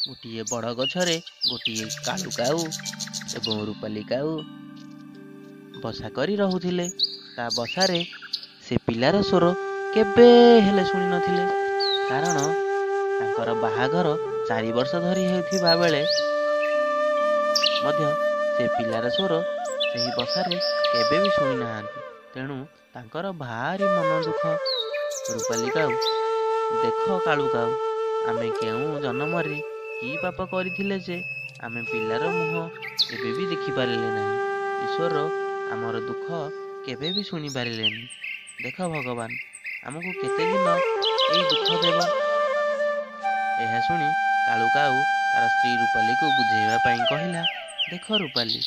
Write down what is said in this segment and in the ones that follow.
गोटे बड़ गछरे गोटे कालू काऊ एवं रूपाली काऊ बसा करी रहुथिले। ता बसारे से पिलार स्वर केबे हेले शुणी नथिले, कारण तांकर बाहाघर 4 वर्ष धरी हेउथिबा बेले मध्य से पिलार स्वर सेही बसारे केबे भी शुणी नाहांती। तेणु तांकर भारी मन दुख। रूपाली काऊ, देख कालू काऊ, आमे केउ जन्मरे की पाप करिथिले जे आमे पिलार मुह केबे भी देखि पारिले नाही। ईश्वर आमर दुख केबे भी शुणी पारिलेनी। देख भगवान आमको केते दिन एई दुख देव। एहा शुणी कालू काऊ तार स्त्री रूपाली को बुझेଇବା ପାଇଁ କହିला, देख रूपाली,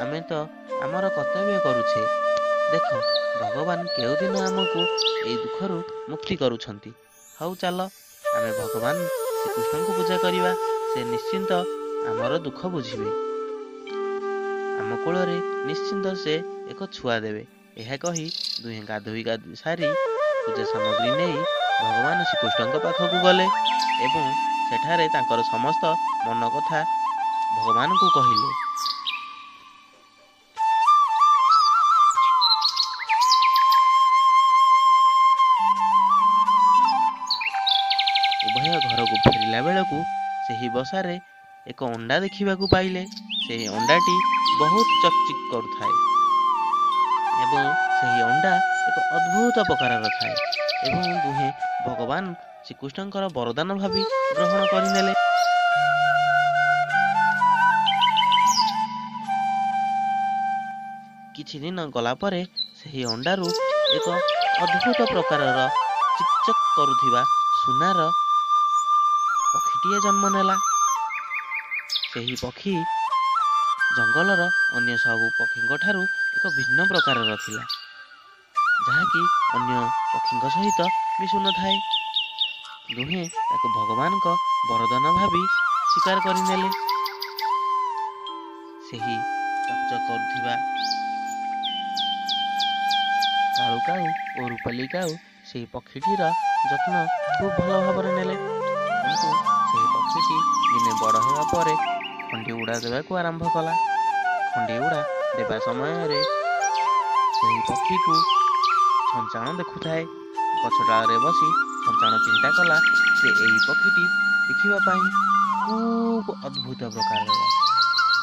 आमे तो आमर कर्तव्य करुछे। देख भगवान केउ दिन आमको एई दुखरु मुक्ति करुछंती। हौ चल आमे भगवान श्रीकृष्ण को पूजा करिवा, से निश्चिंत आमर दुख बुझिबे। आम कोଳରେ निश्चिंत से एक छुआ देवे। यह कही दुहे गाधोई सारी पूजा सामग्री नहीं भगवान श्रीकृष्ण पाखक गले एवं सेठारे तांकर समस्त मन कथा भगवान को कहिले। उभय घर को फेरिला बेलू से बसारे एक अंडा देखा पाइले। से अंडाटी बहुत चकचिक करुଥାଏ एवं सही अंडा एक अद्भुत प्रकार थाए एवं दुहे भगवान श्रीकृष्णकर वरदान भावी ग्रहण करनेले। किछि दिन गला परे सही अंडारू एक अद्भुत प्रकार चिकचक करुथिबा सुनार पक्षीटीए जन्म नेला। सही पक्षी जंगलर अन्य सब पक्षी ठारू एक भिन्न प्रकार थिला, जहाँकि अन्य पक्षी सहित मिशु न थाए। दुहे ताको भगवान को वरदान भावी स्वीकार करनेले। सही चकचक करुथिबा कालू काऊ और रूपाली काऊ से पक्षीटीर जत्न खूब भल भाव नेले। किंतु से पक्षीटी दिने बड़ हेबा परे खंडी उड़ा देवाक आरंभ कला। खंडी उड़ा देवा समय से पक्षी को छंचाण देखुए। गछडाले बसी छंचाण चिंता कला से यही पक्षीटी देखा खूब अद्भुत प्रकार।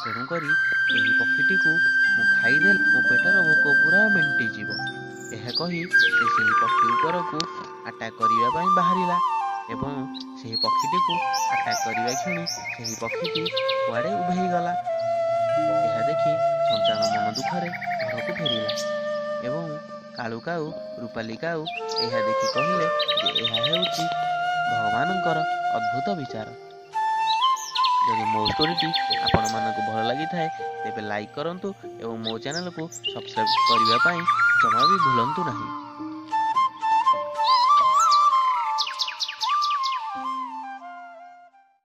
तेणुक यही पक्षीटी को मु खाईदे मो पेटर भोक पूरा मेंटीजीव। यह कही से पक्षी उपर को अटैक करने बाहरिला एवं से पक्षीटी को अटैक करने क्षणी से पक्षीटी कुआड़े उभेई गला। यह देखी छंचाण मन दुखरे घर को फेरिला एवं कालू काऊ रूपाली काऊ यह देखी कहले जे यह हेउची भगवानंकर अद्भुत विचार। यदि मो स्टोरीटी आपण मानक भल लगी थाए तेबे लाइक करंतु एवं मो चैनल को सब्सक्राइब करने जमा भी भूलंतु नहीं।